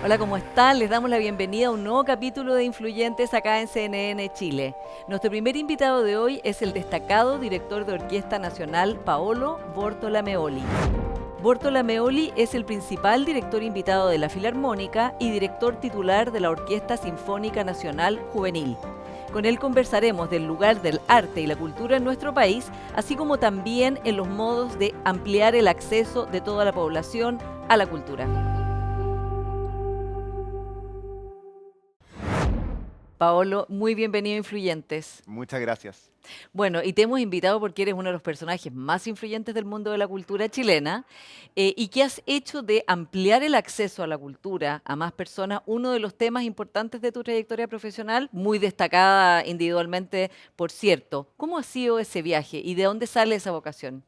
Hola, ¿cómo están? Les damos la bienvenida a un nuevo capítulo de Influyentes acá en CNN Chile. Nuestro primer invitado de hoy es el destacado director de Orquesta Nacional Paolo Bortolameoli. Bortolameoli es el principal director invitado de la Filarmónica y director titular de la Orquesta Sinfónica Nacional Juvenil. Con él conversaremos del lugar del arte y la cultura en nuestro país, así como también en los modos de ampliar el acceso de toda la población a la cultura. Paolo, muy bienvenido a Influyentes. Muchas gracias. Bueno, y te hemos invitado porque eres uno de los personajes más influyentes del mundo de la cultura chilena y que has hecho de ampliar el acceso a la cultura a más personas uno de los temas importantes de tu trayectoria profesional, muy destacada individualmente, por cierto. ¿Cómo ha sido ese viaje y de dónde sale esa vocación?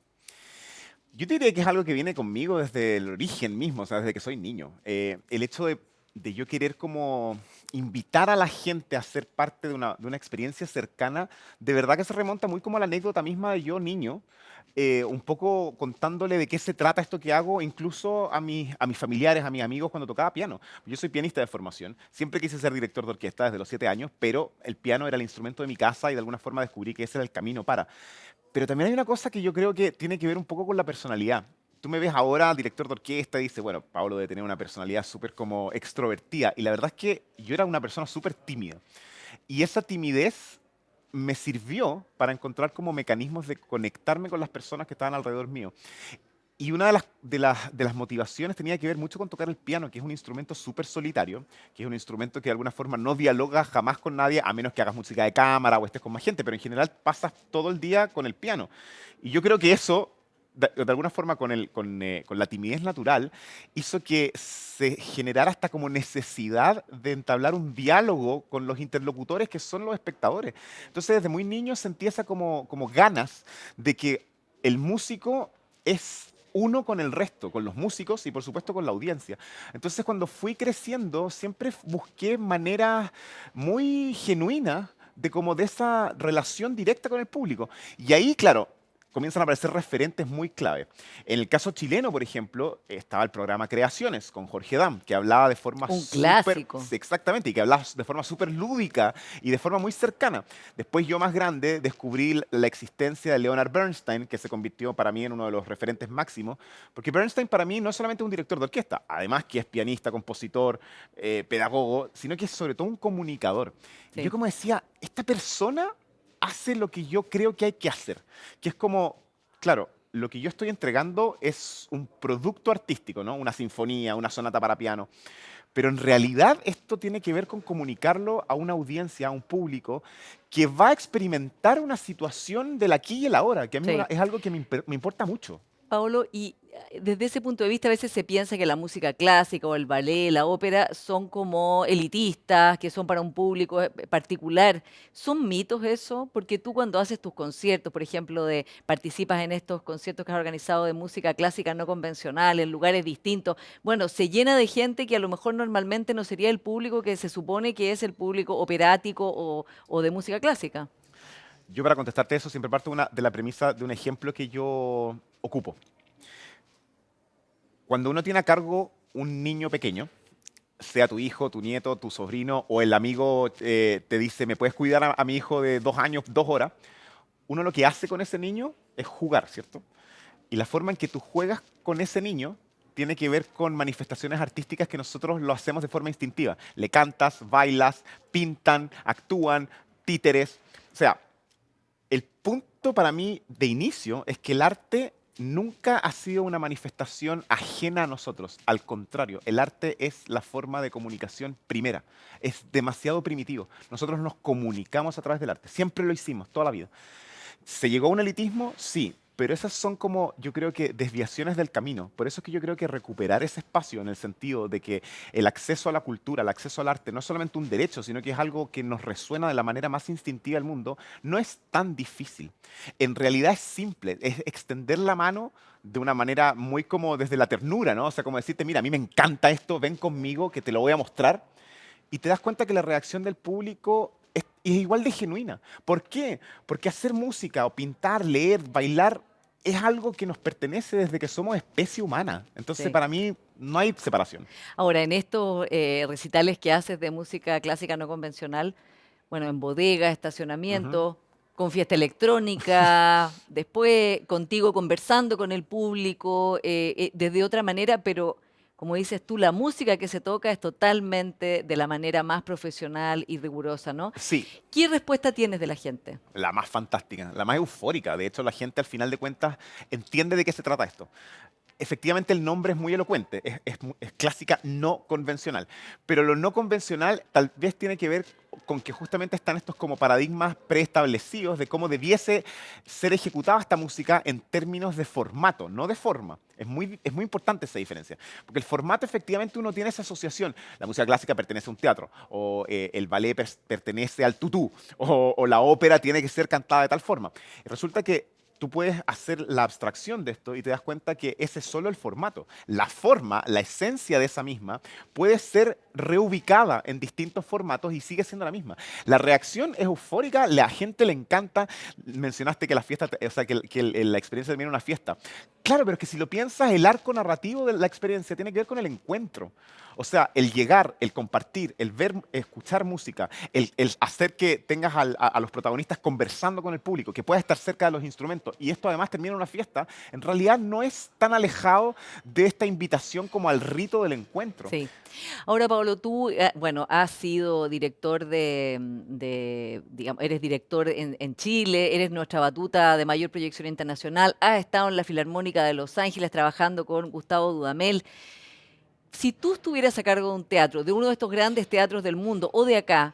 Yo te diría que es algo que viene conmigo desde el origen mismo, o sea, desde que soy niño. El hecho de yo querer como invitar a la gente a ser parte de una experiencia cercana, de verdad que se remonta muy como a la anécdota misma de yo niño, un poco contándole de qué se trata esto que hago, incluso a mis familiares, a mis amigos cuando tocaba piano. Yo soy pianista de formación, siempre quise ser director de orquesta desde los 7 años, pero el piano era el instrumento de mi casa y de alguna forma descubrí que ese era el camino para. Pero también hay una cosa que yo creo que tiene que ver un poco con la personalidad. Tú me ves ahora, director de orquesta, y dices, bueno, Pablo debe tener una personalidad súper como extrovertida. Y la verdad es que yo era una persona súper tímida. Y esa timidez me sirvió para encontrar como mecanismos de conectarme con las personas que estaban alrededor mío. Y una de las motivaciones tenía que ver mucho con tocar el piano, que es un instrumento súper solitario, que es un instrumento que de alguna forma no dialoga jamás con nadie, a menos que hagas música de cámara o estés con más gente, pero en general pasas todo el día con el piano. Y yo creo que eso, de alguna forma con la timidez natural, hizo que se generara hasta como necesidad de entablar un diálogo con los interlocutores que son los espectadores. Entonces desde muy niño sentí esa como ganas de que el músico es uno con el resto, con los músicos y por supuesto con la audiencia. Entonces cuando fui creciendo siempre busqué maneras muy genuinas de esa relación directa con el público. Y ahí, claro, comienzan a aparecer referentes muy clave. En el caso chileno, por ejemplo, estaba el programa Creaciones con Jorge Dam, que hablaba de forma Un súper, clásico. exactamente, y que hablaba de forma súper lúdica y de forma muy cercana. Después yo más grande descubrí la existencia de Leonard Bernstein, que se convirtió para mí en uno de los referentes máximos, porque Bernstein para mí no es solamente un director de orquesta, además que es pianista, compositor, pedagogo, sino que es sobre todo un comunicador. Y yo Sí. como decía, esta persona hace lo que yo creo que hay que hacer, que es como, claro, lo que yo estoy entregando es un producto artístico, ¿no? Una sinfonía, una sonata para piano, pero en realidad esto tiene que ver con comunicarlo a una audiencia, a un público que va a experimentar una situación del aquí y el ahora, que a mí Sí. es algo que me importa mucho. Paolo, y desde ese punto de vista a veces se piensa que la música clásica o el ballet, la ópera son como elitistas, que son para un público particular. ¿Son mitos eso? Porque tú cuando haces tus conciertos, por ejemplo, participas en estos conciertos que has organizado de música clásica no convencional, en lugares distintos, bueno, se llena de gente que a lo mejor normalmente no sería el público que se supone que es el público operático o de música clásica. Yo para contestarte eso siempre parto de la premisa de un ejemplo que yo ocupo. Cuando uno tiene a cargo un niño pequeño, sea tu hijo, tu nieto, tu sobrino o el amigo te dice, ¿me puedes cuidar a mi hijo de 2 años, 2 horas? Uno lo que hace con ese niño es jugar, ¿cierto? Y la forma en que tú juegas con ese niño tiene que ver con manifestaciones artísticas que nosotros lo hacemos de forma instintiva. Le cantas, bailas, pintan, actúan, títeres. O sea, el punto para mí de inicio es que el arte nunca ha sido una manifestación ajena a nosotros. Al contrario, el arte es la forma de comunicación primera. Es demasiado primitivo. Nosotros nos comunicamos a través del arte. Siempre lo hicimos, toda la vida. ¿Se llegó a un elitismo? Sí, pero esas son como, yo creo que desviaciones del camino. Por eso es que yo creo que recuperar ese espacio en el sentido de que el acceso a la cultura, el acceso al arte, no es solamente un derecho, sino que es algo que nos resuena de la manera más instintiva del mundo, no es tan difícil. En realidad es simple, es extender la mano de una manera muy como desde la ternura, ¿no? O sea, como decirte, mira, a mí me encanta esto, ven conmigo, que te lo voy a mostrar. Y te das cuenta que la reacción del público es igual de genuina. ¿Por qué? Porque hacer música o pintar, leer, bailar es algo que nos pertenece desde que somos especie humana. Entonces, Sí. para mí, no hay separación. Ahora, en estos recitales que haces de música clásica no convencional, bueno, en bodegas, Ujú. estacionamientos, con fiesta electrónica, después contigo conversando con el público, desde otra manera, pero como dices tú, la música que se toca es totalmente de la manera más profesional y rigurosa, ¿no? Sí, ¿Qué respuesta tienes de la gente? la más fantástica, la más eufórica. De hecho, la gente al final de cuentas entiende de qué se trata esto. Efectivamente, el nombre es muy elocuente, es clásica no convencional, pero lo no convencional tal vez tiene que ver con que justamente están estos como paradigmas preestablecidos de cómo debiese ser ejecutada esta música en términos de formato, no de forma. Es muy importante esa diferencia, porque el formato efectivamente uno tiene esa asociación. La música clásica pertenece a un teatro, o el ballet pertenece al tutú, o la ópera tiene que ser cantada de tal forma. Y resulta que tú puedes hacer la abstracción de esto y te das cuenta que ese es solo el formato. La forma, la esencia de esa misma, puede ser reubicada en distintos formatos y sigue siendo la misma. La reacción es eufórica, la gente le encanta. Mencionaste que la fiesta, o sea, la experiencia termina en una fiesta. Claro, pero es que si lo piensas, el arco narrativo de la experiencia tiene que ver con el encuentro. O sea, el llegar, el compartir, el ver, escuchar música, el hacer que tengas a los protagonistas conversando con el público, que puedas estar cerca de los instrumentos, y esto además termina en una fiesta, en realidad no es tan alejado de esta invitación como al rito del encuentro. Sí. Ahora, Pablo, tú, bueno, has sido director digamos, eres director en Chile, eres nuestra batuta de mayor proyección internacional, has estado en la Filarmónica de Los Ángeles trabajando con Gustavo Dudamel. Si tú estuvieras a cargo de un teatro, de uno de estos grandes teatros del mundo o de acá,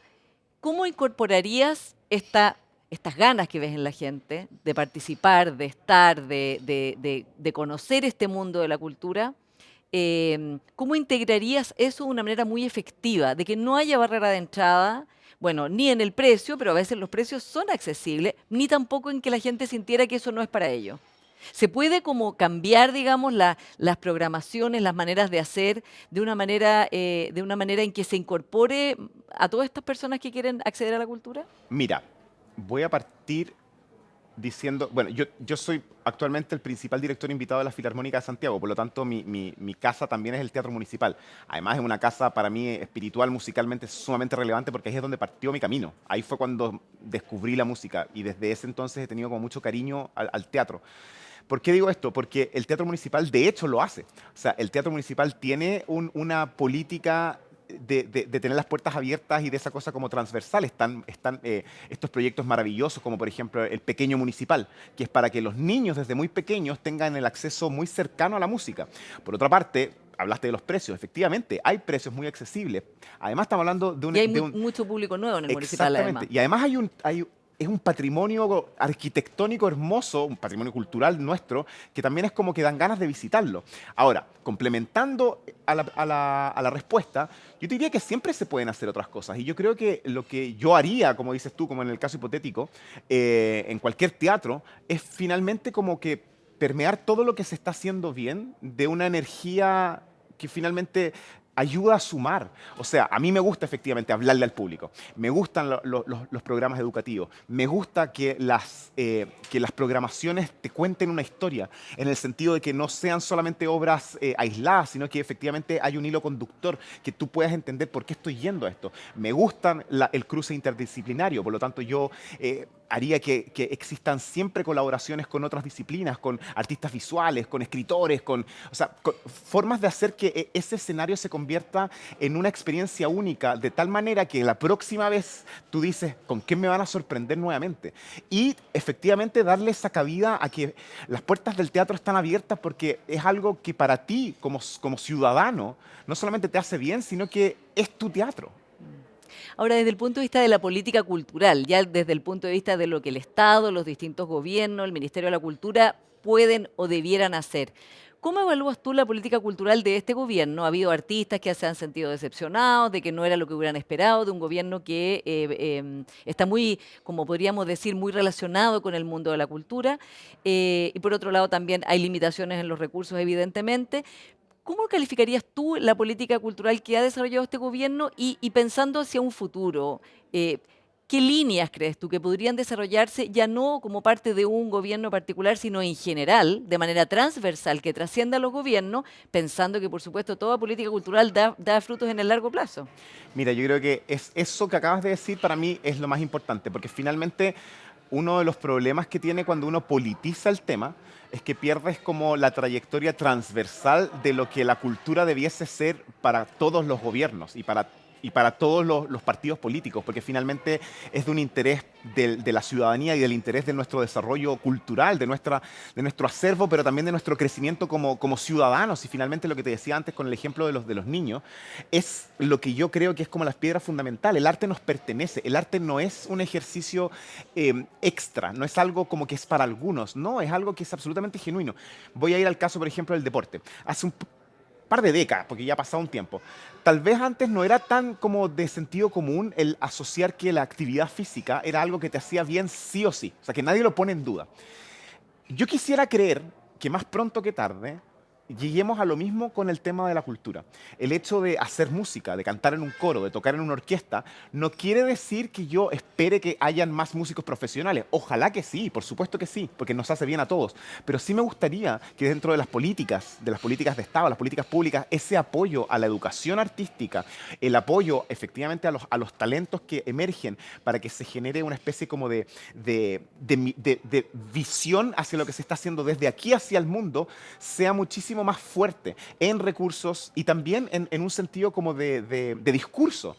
¿cómo incorporarías estas ganas que ves en la gente de participar, de estar, de conocer este mundo de la cultura? ¿Cómo integrarías eso de una manera muy efectiva, de que no haya barrera de entrada? Bueno, ni en el precio, pero a veces los precios son accesibles, ni tampoco en que la gente sintiera que eso no es para ellos. Se puede como cambiar, digamos, las programaciones, las maneras de hacer de una manera en que se incorpore a todas estas personas que quieren acceder a la cultura. Mira, voy a partir diciendo, bueno, yo soy actualmente el principal director invitado de la Filarmónica de Santiago, por lo tanto mi casa también es el Teatro Municipal. Además es una casa para mí espiritual, musicalmente sumamente relevante porque ahí es donde partió mi camino. Ahí fue cuando descubrí la música y desde ese entonces he tenido como mucho cariño al teatro. ¿Por qué digo esto? Porque el Teatro Municipal de hecho lo hace. O sea, el Teatro Municipal tiene una política de tener las puertas abiertas y de esa cosa como transversal. Están estos proyectos maravillosos, como por ejemplo el Pequeño Municipal, que es para que los niños desde muy pequeños tengan el acceso muy cercano a la música. Por otra parte, hablaste de los precios. Efectivamente, hay precios muy accesibles. Además, estamos hablando de Y hay de un mucho público nuevo en el municipal, exactamente. además. Y además es un patrimonio arquitectónico hermoso, un patrimonio cultural nuestro, que también es como que dan ganas de visitarlo. Ahora, complementando a la respuesta, yo te diría que siempre se pueden hacer otras cosas. Y yo creo que lo que yo haría, como dices tú, como en el caso hipotético, en cualquier teatro, es finalmente como que permear todo lo que se está haciendo bien de una energía que finalmente ayuda a sumar. O sea, a mí me gusta efectivamente hablarle al público. Me gustan los programas educativos. Me gusta que las programaciones te cuenten una historia, en el sentido de que no sean solamente obras aisladas, sino que efectivamente hay un hilo conductor, que tú puedas entender por qué estoy yendo a esto. Me gustan el cruce interdisciplinario, por lo tanto yo haría que existan siempre colaboraciones con otras disciplinas, con artistas visuales, con escritores, o sea, con formas de hacer que ese escenario se convierta en una experiencia única, de tal manera que la próxima vez tú dices, ¿con qué me van a sorprender nuevamente? Y efectivamente darle esa cabida a que las puertas del teatro están abiertas porque es algo que para ti, como ciudadano, no solamente te hace bien, sino que es tu teatro. Ahora, desde el punto de vista de la política cultural, ya desde el punto de vista de lo que el Estado, los distintos gobiernos, el Ministerio de la Cultura pueden o debieran hacer. ¿Cómo evalúas tú la política cultural de este gobierno? Ha habido artistas que se han sentido decepcionados, de que no era lo que hubieran esperado, de un gobierno que está muy, como podríamos decir, muy relacionado con el mundo de la cultura. Y por otro lado también hay limitaciones en los recursos, evidentemente. ¿Cómo calificarías tú la política cultural que ha desarrollado este gobierno y pensando hacia un futuro? ¿Qué líneas crees tú que podrían desarrollarse ya no como parte de un gobierno particular, sino en general, de manera transversal, que trascienda a los gobiernos, pensando que, por supuesto, toda política cultural da frutos en el largo plazo? Mira, yo creo que es eso que acabas de decir para mí es lo más importante, porque finalmente uno de los problemas que tiene cuando uno politiza el tema es que pierdes como la trayectoria transversal de lo que la cultura debiese ser para todos los gobiernos y para todos los partidos políticos, porque finalmente es de un interés de la ciudadanía y del interés de nuestro desarrollo cultural, de nuestro acervo, pero también de nuestro crecimiento como ciudadanos. Y finalmente lo que te decía antes con el ejemplo de los niños, es lo que yo creo que es como las piedras fundamentales. El arte nos pertenece, el arte no es un ejercicio extra, no es algo como que es para algunos, no, es algo que es absolutamente genuino. Voy a ir al caso, por ejemplo, del deporte. Hace un par de décadas, porque ya ha pasado un tiempo. Tal vez antes no era tan como de sentido común el asociar que la actividad física era algo que te hacía bien sí o sí, o sea, que nadie lo pone en duda. Yo quisiera creer que más pronto que tarde lleguemos a lo mismo con el tema de la cultura. El hecho de hacer música, de cantar en un coro, de tocar en una orquesta, no quiere decir que yo espere que hayan más músicos profesionales. Ojalá que sí, por supuesto que sí, porque nos hace bien a todos. Pero sí me gustaría que dentro de las políticas de Estado, las políticas públicas, ese apoyo a la educación artística, el apoyo efectivamente a los talentos que emergen para que se genere una especie como de visión hacia lo que se está haciendo desde aquí hacia el mundo, sea muchísimo más fuerte en recursos y también en un sentido como de discurso.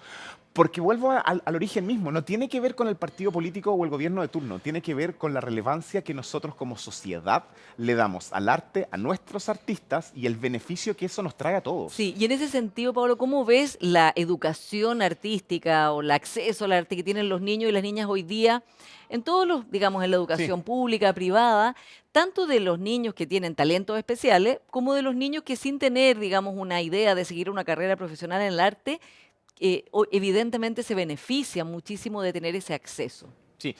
Porque vuelvo al origen mismo, no tiene que ver con el partido político o el gobierno de turno, tiene que ver con la relevancia que nosotros como sociedad le damos al arte, a nuestros artistas y el beneficio que eso nos trae a todos. Sí, y en ese sentido, Pablo, ¿cómo ves la educación artística o el acceso al arte que tienen los niños y las niñas hoy día en todos los, digamos, en la Sí. educación pública, privada, tanto de los niños que tienen talentos especiales como de los niños que sin tener, digamos, una idea de seguir una carrera profesional en el arte, evidentemente se benefician muchísimo de tener ese acceso? Sí,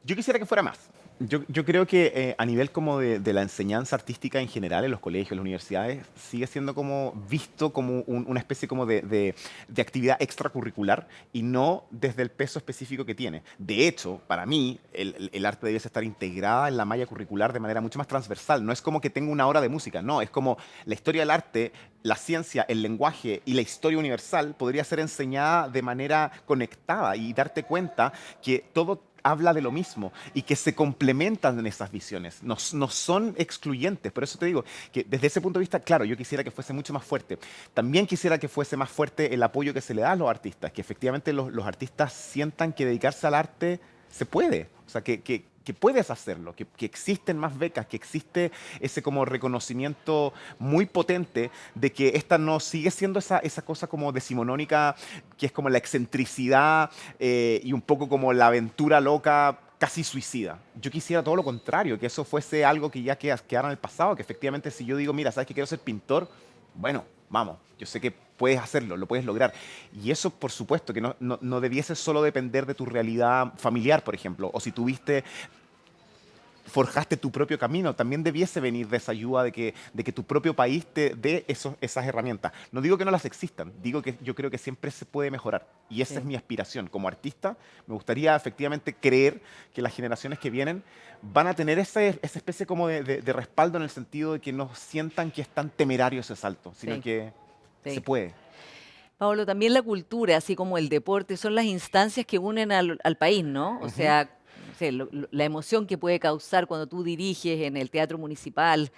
yo quisiera que fuera más. Yo creo que a nivel como de la enseñanza artística en general, en los colegios, en las universidades, sigue siendo como visto como una especie como de actividad extracurricular y no desde el peso específico que tiene. De hecho, para mí, el arte debe estar integrada en la malla curricular de manera mucho más transversal. No es como que tenga una hora de música, no, es como la historia del arte, la ciencia, el lenguaje y la historia universal podría ser enseñada de manera conectada y darte cuenta que todo habla de lo mismo y que se complementan en esas visiones, no son excluyentes. Por eso te digo que desde ese punto de vista, claro, yo quisiera que fuese mucho más fuerte. También quisiera que fuese más fuerte el apoyo que se le da a los artistas, que efectivamente los artistas sientan que dedicarse al arte se puede, o sea, que puedes hacerlo, que existen más becas, que existe ese como reconocimiento muy potente de que esta no sigue siendo esa cosa como decimonónica, que es como la excentricidad y un poco como la aventura loca, casi suicida. Yo quisiera todo lo contrario, que eso fuese algo que ya quedara en el pasado, que efectivamente si yo digo, mira, ¿sabes que quiero ser pintor? Bueno, vamos, yo sé que puedes hacerlo, lo puedes lograr. Y eso, por supuesto, que no debiese solo depender de tu realidad familiar, por ejemplo, o si tuviste forjaste tu propio camino, también debiese venir de esa ayuda de que tu propio país te dé esas herramientas. No digo que no las existan, digo que yo creo que siempre se puede mejorar. Y esa es mi aspiración. Como artista, me gustaría efectivamente creer que las generaciones que vienen van a tener esa especie como de respaldo en el sentido de que no sientan que es tan temerario ese salto, sino Sí, que se sí. puede. Pablo, también la cultura, así como el deporte, son las instancias que unen al país, ¿no? O Ujú. sea, no sé, la emoción que puede causar cuando tú diriges en el teatro municipal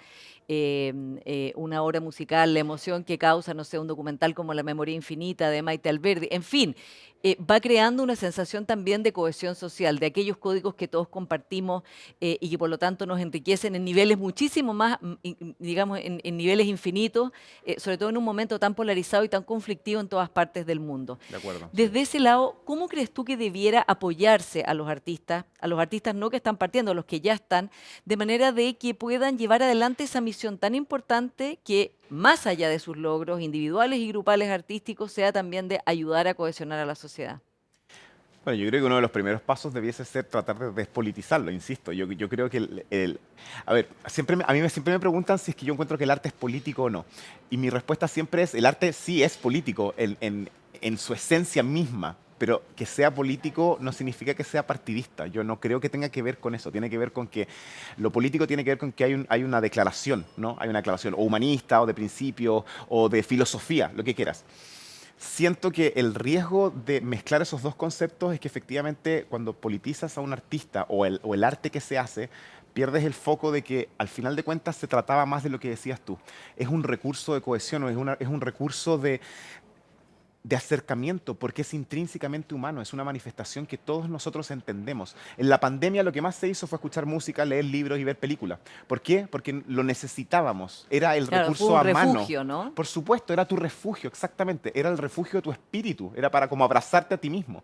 una obra musical, la emoción que causa, no sé, un documental como La Memoria Infinita de Maite Alberdi, en fin, va creando una sensación también de cohesión social, de aquellos códigos que todos compartimos y que por lo tanto nos enriquecen en niveles muchísimo más, digamos, en niveles infinitos, sobre todo en un momento tan polarizado y tan conflictivo en todas partes del mundo. De acuerdo, sí. Desde ese lado, ¿cómo crees tú que debiera apoyarse a los artistas no que están partiendo, a los que ya están, de manera de que puedan llevar adelante esa misión tan importante que, más allá de sus logros individuales y grupales artísticos, sea también de ayudar a cohesionar a la sociedad? Bueno, yo creo que uno de los primeros pasos debiese ser tratar de despolitizarlo, insisto. Yo creo que a ver, a mí siempre me preguntan si es que yo encuentro que el arte es político o no. Y mi respuesta siempre es, el arte sí es político en su esencia misma. pero que sea político no significa que sea partidista. Yo no creo que tenga que ver con eso. Tiene que ver con que lo político tiene que ver con que hay una declaración, ¿no? Hay una declaración o humanista, o de principio, o de filosofía, lo que quieras. Siento que el riesgo de mezclar esos dos conceptos es que efectivamente cuando politizas a un artista o el arte que se hace, pierdes el foco de que al final de cuentas se trataba más de lo que decías tú. Es un recurso de cohesión, o es un recurso de acercamiento, porque es intrínsecamente humano, es una manifestación que todos nosotros entendemos. En la pandemia lo que más se hizo fue escuchar música, leer libros y ver películas. ¿Por qué? Porque lo necesitábamos, era el Claro, fue recurso un a mano. refugio, ¿no? Por supuesto, era tu refugio, exactamente, era el refugio de tu espíritu, era para como abrazarte a ti mismo.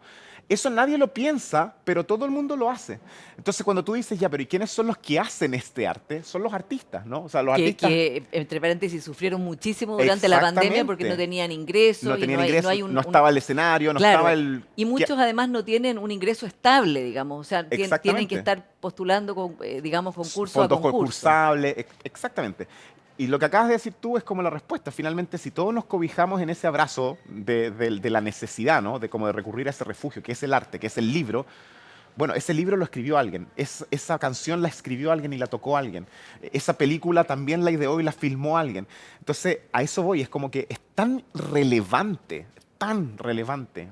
Eso nadie lo piensa, pero todo el mundo lo hace. Entonces cuando tú dices, ya, pero ¿y quiénes son los que hacen este arte? Son los artistas, ¿no? O sea, los artistas... Entre paréntesis, sufrieron muchísimo durante la pandemia porque no Exactamente. tenían ingresos No y tenían no hay, no ingresos, hay no estaba el escenario, no Claro, estaba el... y muchos además no tienen un ingreso estable, digamos, o sea, tienen que Exactamente. estar postulando, digamos, concurso a Fondos concurso. concursables, exactamente. Y lo que acabas de decir tú es como la respuesta. Finalmente, si todos nos cobijamos en ese abrazo de la necesidad, ¿no? De como de recurrir a ese refugio, que es el arte, que es el libro, bueno, ese libro lo escribió alguien, esa canción la escribió alguien y la tocó alguien, esa película también la ideó y la filmó alguien. Entonces, a eso voy, es como que es tan relevante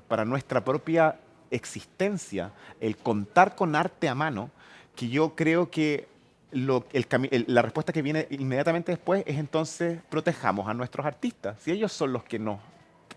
para nuestra propia existencia el contar con arte a mano, que yo creo que la respuesta que viene inmediatamente después es entonces protejamos a nuestros artistas, si ellos son los que nos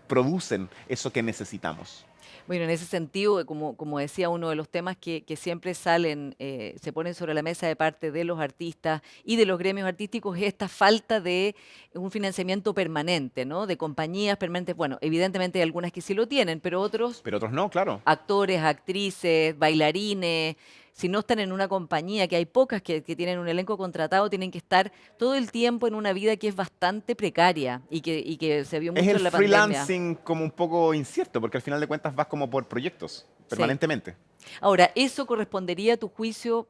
producen eso que necesitamos. Bueno, en ese sentido, como decía, uno de los temas que siempre salen, se ponen sobre la mesa de parte de los artistas y de los gremios artísticos es esta falta de un financiamiento permanente, ¿no? De compañías permanentes. Bueno, evidentemente hay algunas que sí lo tienen, pero otros Pero otros no, claro. actores, actrices, bailarines, si no están en una compañía, que hay pocas que tienen un elenco contratado, tienen que estar todo el tiempo en una vida que es bastante precaria y que se vio Es mucho el en la pandemia. freelancing como un poco incierto, porque al final de cuentas vas como por proyectos, Sí. permanentemente. Ahora, ¿eso correspondería a tu juicio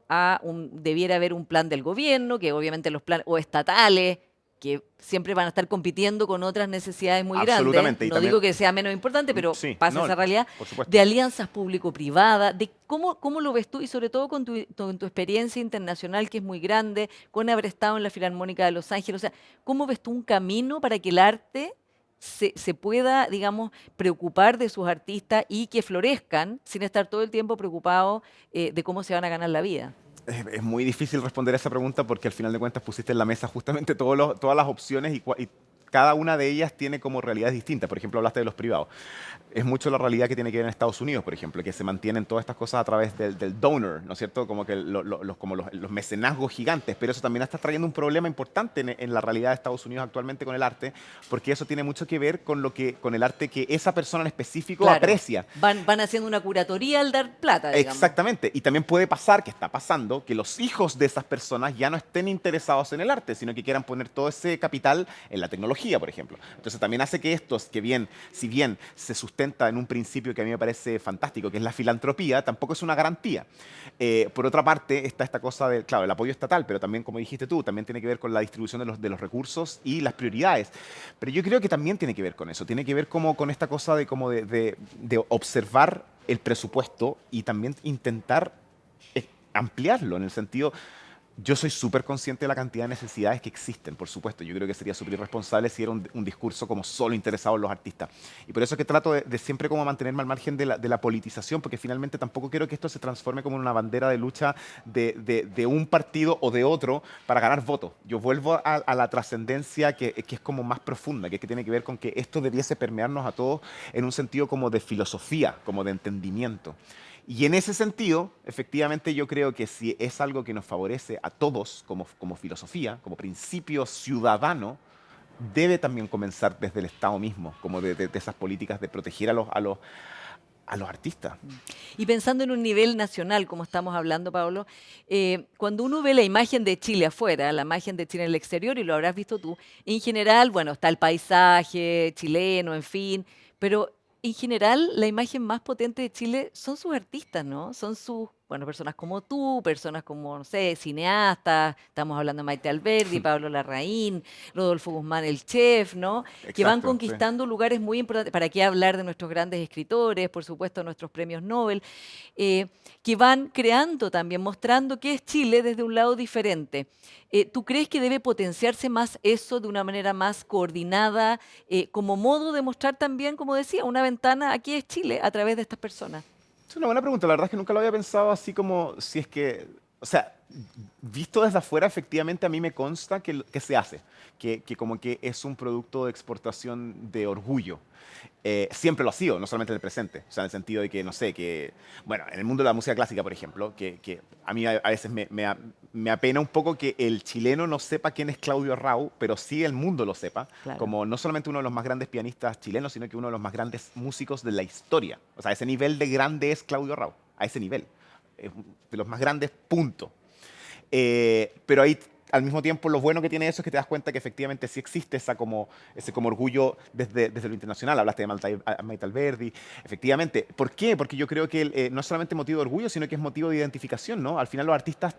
debiera haber un plan del gobierno, que obviamente los planes, o estatales, que siempre van a estar compitiendo con otras necesidades muy grandes? Absolutamente. Y No también, digo que sea menos importante, pero sí, pasa no, esa realidad, por supuesto. de alianzas público-privadas, de cómo lo ves tú y sobre todo con tu experiencia internacional que es muy grande, con haber estado en la Filarmónica de Los Ángeles, o sea, ¿cómo ves tú un camino para que el arte se pueda, digamos, preocupar de sus artistas y que florezcan sin estar todo el tiempo preocupados de cómo se van a ganar la vida? Es muy difícil responder a esa pregunta porque al final de cuentas pusiste en la mesa justamente todas las opciones y cada una de ellas tiene como realidades distintas. Por ejemplo, hablaste de los privados. Es mucho la realidad que tiene que ver en Estados Unidos, por ejemplo, que se mantienen todas estas cosas a través del donor, ¿no es cierto? Como que los mecenazgos gigantes, pero eso también está trayendo un problema importante en la realidad de Estados Unidos actualmente con el arte, porque eso tiene mucho que ver con el arte que esa persona en específico Claro, aprecia. van haciendo una curatoría al dar plata, digamos. Exactamente. Y también puede pasar, que está pasando, que los hijos de esas personas ya no estén interesados en el arte, sino que quieran poner todo ese capital en la tecnología, por ejemplo. Entonces también hace que estos, si bien se sustenta en un principio que a mí me parece fantástico, que es la filantropía, tampoco es una garantía. Por otra parte, está esta cosa del, claro, el apoyo estatal, pero también, como dijiste tú, también tiene que ver con la distribución de los recursos y las prioridades. Pero yo creo que también tiene que ver con eso, tiene que ver como con esta cosa de observar el presupuesto y también intentar ampliarlo en el sentido, yo soy súper consciente de la cantidad de necesidades que existen, por supuesto. Yo creo que sería súper irresponsable si era un discurso como solo interesado en los artistas. Y por eso es que trato de siempre como mantenerme al margen de la politización, porque finalmente tampoco quiero que esto se transforme como en una bandera de lucha de un partido o de otro para ganar votos. Yo vuelvo a la trascendencia que es como más profunda, que tiene que ver con que esto debiese permearnos a todos en un sentido como de filosofía, como de entendimiento. Y en ese sentido, efectivamente, yo creo que si es algo que nos favorece a todos como filosofía, como principio ciudadano, debe también comenzar desde el Estado mismo, como de esas políticas de proteger a los artistas. Y pensando en un nivel nacional, como estamos hablando, Pablo, cuando uno ve la imagen de Chile afuera, la imagen de Chile en el exterior, y lo habrás visto tú, en general, bueno, está el paisaje chileno, en fin, pero en general la imagen más potente de Chile son sus artistas, ¿no? Son sus bueno, personas como tú, personas como, no sé, cineastas, estamos hablando de Maite Alberdi, Pablo Larraín, Rodolfo Guzmán, el chef, ¿no? Que van Exacto, sí. conquistando lugares muy importantes. ¿Para qué hablar de nuestros grandes escritores, por supuesto, nuestros premios Nobel? eh, que van creando también, mostrando qué es Chile desde un lado diferente. ¿Tú crees que debe potenciarse más eso de una manera más coordinada, como modo de mostrar también, como decía, una ventana, aquí es Chile, a través de estas personas? Es una buena pregunta. La verdad es que nunca lo había pensado así como si es que, o sea, visto desde afuera, efectivamente a mí me consta que se hace, que como que es un producto de exportación de orgullo. Siempre lo ha sido, no solamente en el presente. O sea, en el sentido de que, no sé, que, bueno, en el mundo de la música clásica, por ejemplo, que a mí a veces me apena un poco que el chileno no sepa quién es Claudio Rau, pero sí el mundo lo sepa, Claro. como no solamente uno de los más grandes pianistas chilenos, sino que uno de los más grandes músicos de la historia. O sea, ese nivel de grande es Claudio Rau, a ese nivel. Es de los más grandes, punto. Pero ahí, al mismo tiempo, lo bueno que tiene eso es que te das cuenta que efectivamente sí existe ese como orgullo desde lo internacional. Hablaste de Maite Alberdi. Efectivamente. ¿Por qué? Porque yo creo que no es solamente motivo de orgullo, sino que es motivo de identificación, ¿no? Al final los artistas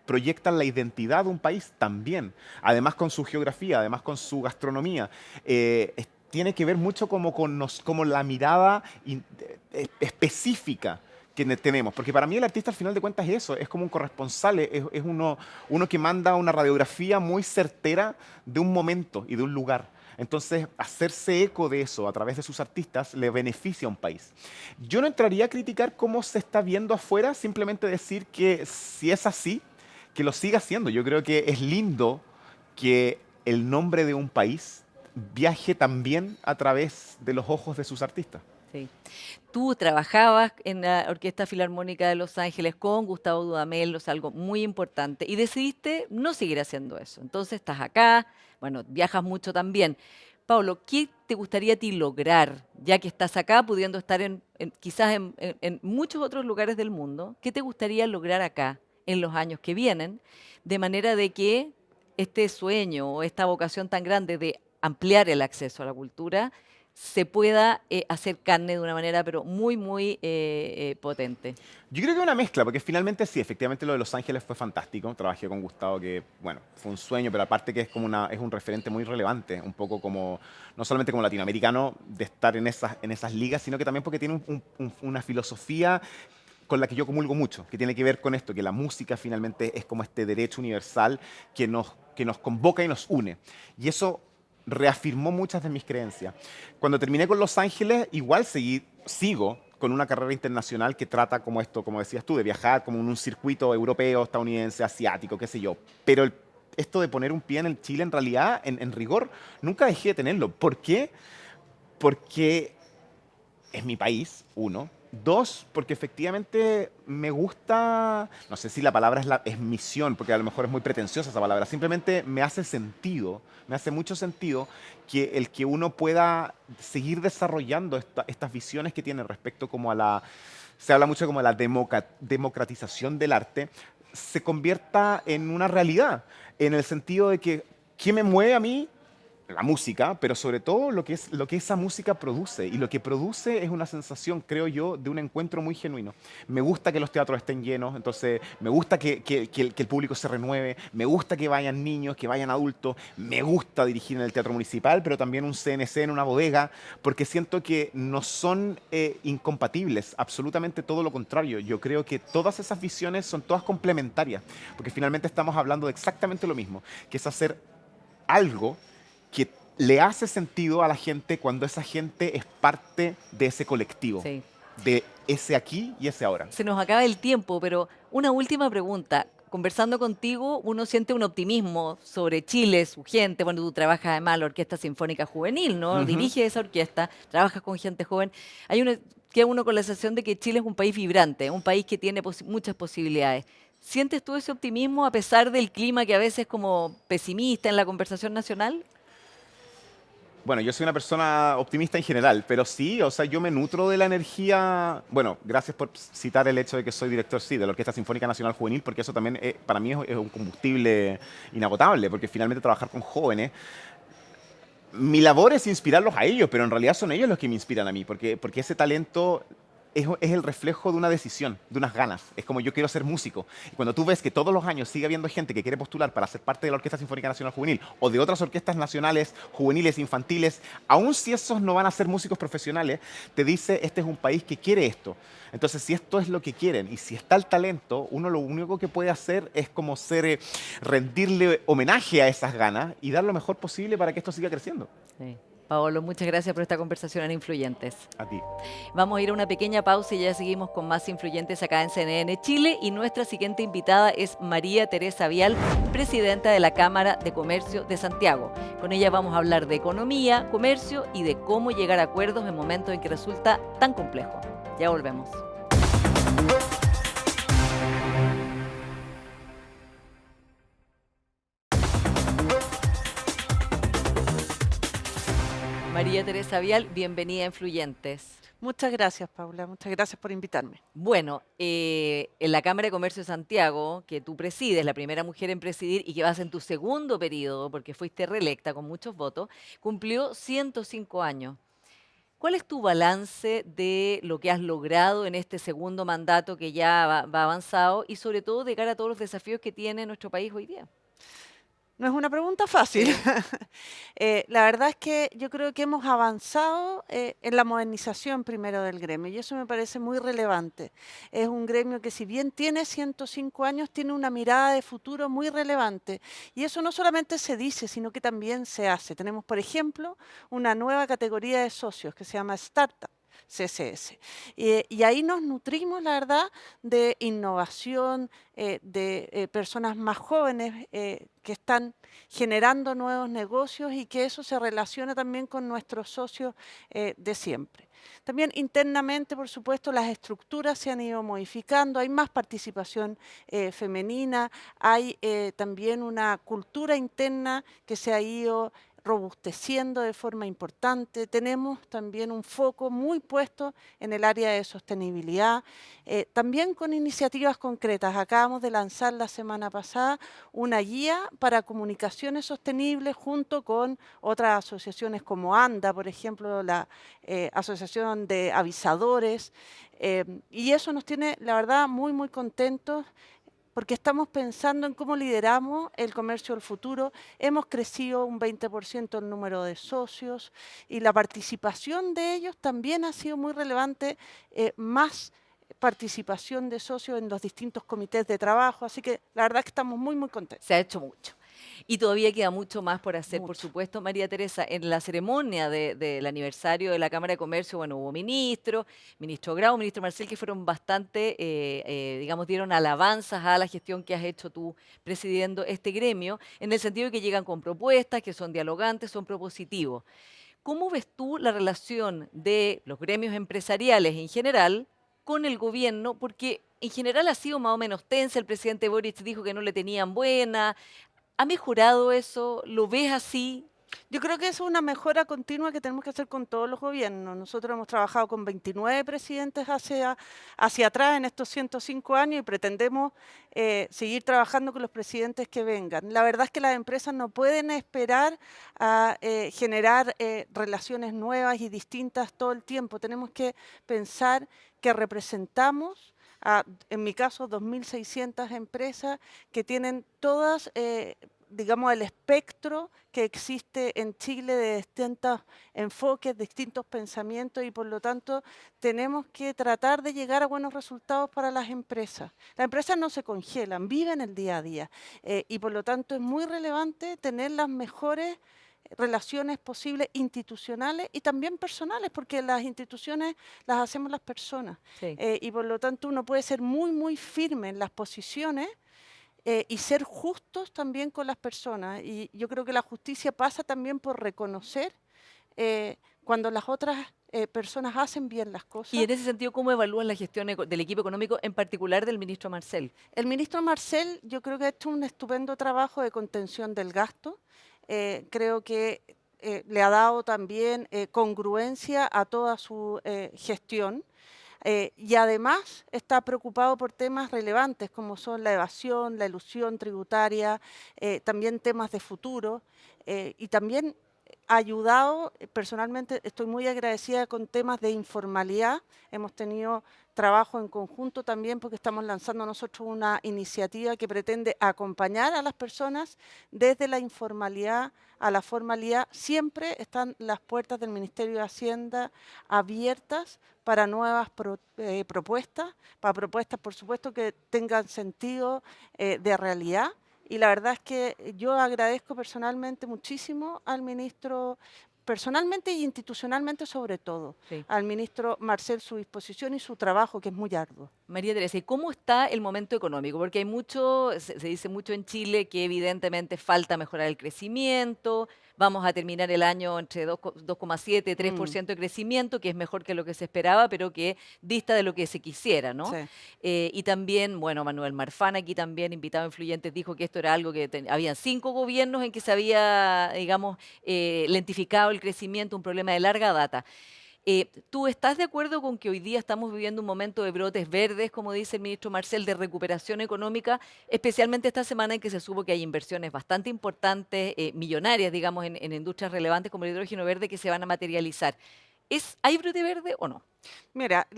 proyectan la identidad de un país también. Además con su geografía, además con su gastronomía. Tiene que ver mucho como la mirada específica que tenemos. Porque para mí el artista al final de cuentas es eso, es como un corresponsal, es uno que manda una radiografía muy certera de un momento y de un lugar. Entonces, hacerse eco de eso a través de sus artistas le beneficia a un país. Yo no entraría a criticar cómo se está viendo afuera, simplemente decir que si es así, que lo siga haciendo. Yo creo que es lindo que el nombre de un país viaje también a través de los ojos de sus artistas. Sí. Tú trabajabas en la Orquesta Filarmónica de Los Ángeles con Gustavo Dudamel, o sea, algo muy importante, y decidiste no seguir haciendo eso. Entonces estás acá, bueno, viajas mucho también. Pablo, ¿qué te gustaría a ti lograr, ya que estás acá, pudiendo estar quizás en muchos otros lugares del mundo? ¿Qué te gustaría lograr acá en los años que vienen, de manera de que este sueño o esta vocación tan grande de ampliar el acceso a la cultura se pueda hacer carne de una manera, pero muy, muy potente? Yo creo que una mezcla, porque finalmente sí, efectivamente lo de Los Ángeles fue fantástico. Trabajé con Gustavo, que, bueno, fue un sueño, pero aparte que es como es un referente muy relevante, un poco como, no solamente como latinoamericano, de estar en esas ligas, sino que también porque tiene una filosofía con la que yo comulgo mucho, que tiene que ver con esto, que la música finalmente es como este derecho universal que nos convoca y nos une. Y eso reafirmó muchas de mis creencias. Cuando terminé con Los Ángeles, igual sigo con una carrera internacional que trata como esto, como decías tú, de viajar como en un circuito europeo, estadounidense, asiático, qué sé yo. Pero esto de poner un pie en el Chile, en realidad, en rigor, nunca dejé de tenerlo. ¿Por qué? Porque es mi país, uno. Dos, porque efectivamente me gusta, no sé si la palabra es misión, porque a lo mejor es muy pretenciosa esa palabra, simplemente me hace sentido, me hace mucho sentido que el que uno pueda seguir desarrollando estas visiones que tiene respecto como se habla mucho como de la democratización del arte, se convierta en una realidad, en el sentido de que, ¿qué me mueve a mí? La música, pero sobre todo lo que esa música produce. Y lo que produce es una sensación, creo yo, de un encuentro muy genuino. Me gusta que los teatros estén llenos, entonces me gusta que el público se renueve, me gusta que vayan niños, que vayan adultos, me gusta dirigir en el Teatro Municipal, pero también un CNC en una bodega, porque siento que no son incompatibles, absolutamente todo lo contrario. Yo creo que todas esas visiones son todas complementarias, porque finalmente estamos hablando de exactamente lo mismo, que es hacer algo que le hace sentido a la gente cuando esa gente es parte de ese colectivo, Sí. de ese aquí y ese ahora. Se nos acaba el tiempo, pero una última pregunta. Conversando contigo, uno siente un optimismo sobre Chile, su gente. Bueno, tú trabajas además en la Orquesta Sinfónica Juvenil, ¿no? Ujú. Diriges esa orquesta, trabajas con gente joven. Queda uno con la sensación de que Chile es un país vibrante, un país que tiene muchas posibilidades. ¿Sientes tú ese optimismo a pesar del clima que a veces es como pesimista en la conversación nacional? Bueno, yo soy una persona optimista en general, pero sí, o sea, yo me nutro de la energía. Bueno, gracias por citar el hecho de que soy director, sí, de la Orquesta Sinfónica Nacional Juvenil, porque eso también para mí es un combustible inagotable, porque finalmente trabajar con jóvenes, mi labor es inspirarlos a ellos, pero en realidad son ellos los que me inspiran a mí, porque ese talento es el reflejo de una decisión, de unas ganas. Es como yo quiero ser músico. Y cuando tú ves que todos los años sigue habiendo gente que quiere postular para ser parte de la Orquesta Sinfónica Nacional Juvenil o de otras orquestas nacionales, juveniles, infantiles, aun si esos no van a ser músicos profesionales, te dice, este es un país que quiere esto. Entonces, si esto es lo que quieren y si está el talento, uno lo único que puede hacer es como rendirle homenaje a esas ganas y dar lo mejor posible para que esto siga creciendo. Sí. Paolo, muchas gracias por esta conversación en Influyentes. A ti. Vamos a ir a una pequeña pausa y ya seguimos con más Influyentes acá en CNN Chile. Y nuestra siguiente invitada es María Teresa Vial, presidenta de la Cámara de Comercio de Santiago. Con ella vamos a hablar de economía, comercio y de cómo llegar a acuerdos en momentos en que resulta tan complejo. Ya volvemos. María Teresa Vial, bienvenida a Influyentes. Muchas gracias, Paula. Muchas gracias por invitarme. Bueno, en la Cámara de Comercio de Santiago, que tú presides, la primera mujer en presidir y que vas en tu segundo periodo, porque fuiste reelecta con muchos votos, cumplió 105 años. ¿Cuál es tu balance de lo que has logrado en este segundo mandato que ya va avanzado y sobre todo de cara a todos los desafíos que tiene nuestro país hoy día? No es una pregunta fácil. La verdad es que yo creo que hemos avanzado en la modernización primero del gremio y eso me parece muy relevante. Es un gremio que si bien tiene 105 años, tiene una mirada de futuro muy relevante y eso no solamente se dice, sino que también se hace. Tenemos, por ejemplo, una nueva categoría de socios que se llama Startup. CSS. Y ahí nos nutrimos, la verdad, de innovación, de personas más jóvenes que están generando nuevos negocios y que eso se relaciona también con nuestros socios de siempre. También internamente, por supuesto, las estructuras se han ido modificando, hay más participación femenina, hay también una cultura interna que se ha ido robusteciendo de forma importante. Tenemos también un foco muy puesto en el área de sostenibilidad, también con iniciativas concretas. Acabamos de lanzar la semana pasada una guía para comunicaciones sostenibles junto con otras asociaciones como ANDA, por ejemplo, la Asociación de Avisadores, y eso nos tiene, la verdad, muy, muy contentos porque estamos pensando en cómo lideramos el comercio del futuro. Hemos crecido un 20% el número de socios y la participación de ellos también ha sido muy relevante, más participación de socios en los distintos comités de trabajo, así que la verdad es que estamos muy, muy contentos. Se ha hecho mucho. Y todavía queda mucho más por hacer, por Mucho. supuesto, María Teresa. En la ceremonia del aniversario de la Cámara de Comercio, bueno, hubo ministro Grau, ministro Marcel, que fueron bastante, digamos, dieron alabanzas a la gestión que has hecho tú presidiendo este gremio, en el sentido de que llegan con propuestas, que son dialogantes, son propositivos. ¿Cómo ves tú la relación de los gremios empresariales en general con el gobierno? Porque en general ha sido más o menos tensa, el presidente Boric dijo que no le tenían buena. ¿Ha mejorado eso? ¿Lo ves así? Yo creo que eso es una mejora continua que tenemos que hacer con todos los gobiernos. Nosotros hemos trabajado con 29 presidentes hacia atrás en estos 105 años y pretendemos seguir trabajando con los presidentes que vengan. La verdad es que las empresas no pueden esperar a generar relaciones nuevas y distintas todo el tiempo. Tenemos que pensar que representamos en mi caso, 2.600 empresas que tienen todas, digamos, el espectro que existe en Chile de distintos enfoques, distintos pensamientos y por lo tanto tenemos que tratar de llegar a buenos resultados para las empresas. Las empresas no se congelan, viven el día a día y por lo tanto es muy relevante tener las mejores relaciones posibles institucionales y también personales, porque las instituciones las hacemos las personas. Sí. Y por lo tanto uno puede ser muy, muy firme en las posiciones y ser justos también con las personas. Y yo creo que la justicia pasa también por reconocer cuando las otras personas hacen bien las cosas. Y en ese sentido, ¿cómo evalúas la gestión del equipo económico, en particular del ministro Marcel? El ministro Marcel yo creo que ha hecho un estupendo trabajo de contención del gasto. Creo que le ha dado también congruencia a toda su gestión y además está preocupado por temas relevantes como son la evasión, la elusión tributaria, también temas de futuro y también ayudado, personalmente estoy muy agradecida con temas de informalidad. Hemos tenido trabajo en conjunto también porque estamos lanzando nosotros una iniciativa que pretende acompañar a las personas desde la informalidad a la formalidad. Siempre están las puertas del Ministerio de Hacienda abiertas para nuevas propuestas, para propuestas, por supuesto, que tengan sentido de realidad. Y la verdad es que yo agradezco personalmente muchísimo al ministro, personalmente e institucionalmente sobre todo, Sí. al ministro Marcel su disposición y su trabajo, que es muy arduo. María Teresa, ¿y cómo está el momento económico? Porque hay mucho, se dice mucho en Chile que evidentemente falta mejorar el crecimiento, vamos a terminar el año entre 2,7, Mm, 3% de crecimiento, que es mejor que lo que se esperaba, pero que dista de lo que se quisiera, ¿no? sí. Y también, bueno, Manuel Marfan, aquí también, invitado a influyentes, dijo que esto era algo que habían 5 gobiernos en que se había, digamos, lentificado el crecimiento, un problema de larga data. ¿Tú estás de acuerdo con que hoy día estamos viviendo un momento de brotes verdes, como dice el ministro Marcel, de recuperación económica, especialmente esta semana en que se supo que hay inversiones bastante importantes, millonarias, digamos, en industrias relevantes como el hidrógeno verde que se van a materializar? ¿Hay brote verde o no? Mira,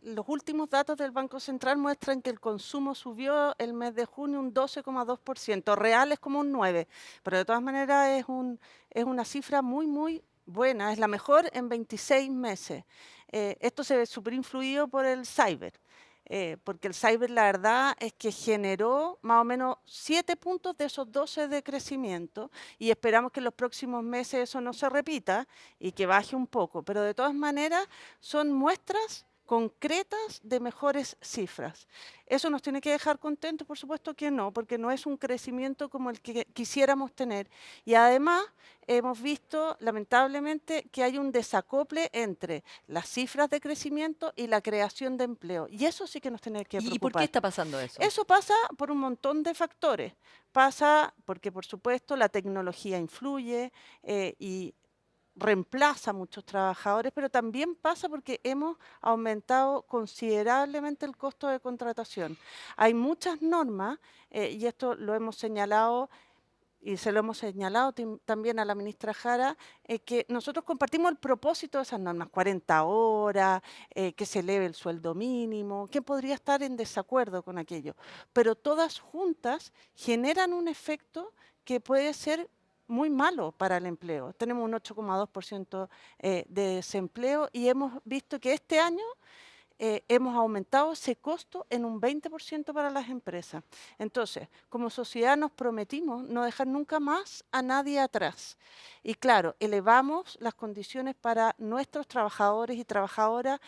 los últimos datos del Banco Central muestran que el consumo subió el mes de junio un 12,2%, real es como un 9%, pero de todas maneras es una cifra muy, muy buena, es la mejor en 26 meses. Esto se ve súper influido por el cyber. Porque el cyber la verdad es que generó más o menos 7 puntos de esos 12 de crecimiento y esperamos que en los próximos meses eso no se repita y que baje un poco, pero de todas maneras son muestras concretas de mejores cifras. ¿Eso nos tiene que dejar contentos? Por supuesto que no, porque no es un crecimiento como el que quisiéramos tener. Y además hemos visto, lamentablemente, que hay un desacople entre las cifras de crecimiento y la creación de empleo. Y eso sí que nos tiene que ¿Y por qué preocupar. está pasando eso? Eso pasa por un montón de factores. Pasa porque, por supuesto, la tecnología influye y reemplaza a muchos trabajadores, pero también pasa porque hemos aumentado considerablemente el costo de contratación. Hay muchas normas, y esto lo hemos señalado y se lo hemos señalado también a la ministra Jara, que nosotros compartimos el propósito de esas normas, 40 horas, que se eleve el sueldo mínimo, que podría estar en desacuerdo con aquello, pero todas juntas generan un efecto que puede ser muy malo para el empleo. Tenemos un 8,2% de desempleo y hemos visto que este año hemos aumentado ese costo en un 20% para las empresas. Entonces, como sociedad nos prometimos no dejar nunca más a nadie atrás. Y claro, elevamos las condiciones para nuestros trabajadores y trabajadoras.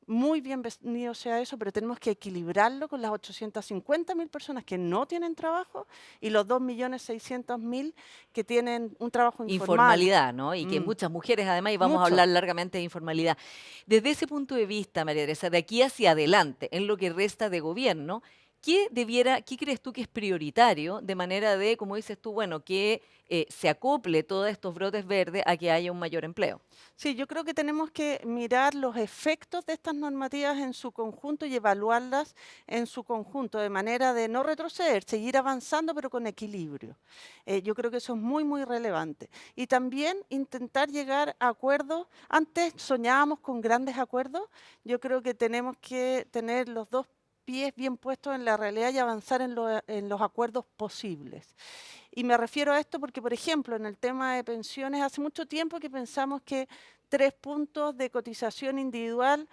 Muy bienvenido sea eso, pero tenemos que equilibrarlo con las 850.000 personas que no tienen trabajo y los 2.600.000 que tienen un trabajo informal. Informalidad, ¿no? Y que Mm, muchas mujeres, además, y vamos a mucho. hablar largamente de informalidad. Desde ese punto de vista, María Teresa, de aquí hacia adelante, en lo que resta de gobierno, qué crees tú que es prioritario de manera de, como dices tú, bueno, que se acople todos estos brotes verdes a que haya un mayor empleo? Sí, yo creo que tenemos que mirar los efectos de estas normativas en su conjunto y evaluarlas en su conjunto, de manera de no retroceder, seguir avanzando, pero con equilibrio. Yo creo que eso es muy, muy relevante. Y también intentar llegar a acuerdos. Antes soñábamos con grandes acuerdos. Yo creo que tenemos que tener los dos pies bien puestos en la realidad y avanzar en los acuerdos posibles. Y me refiero a esto porque, por ejemplo, en el tema de pensiones, hace mucho tiempo que pensamos que 3 puntos de cotización individual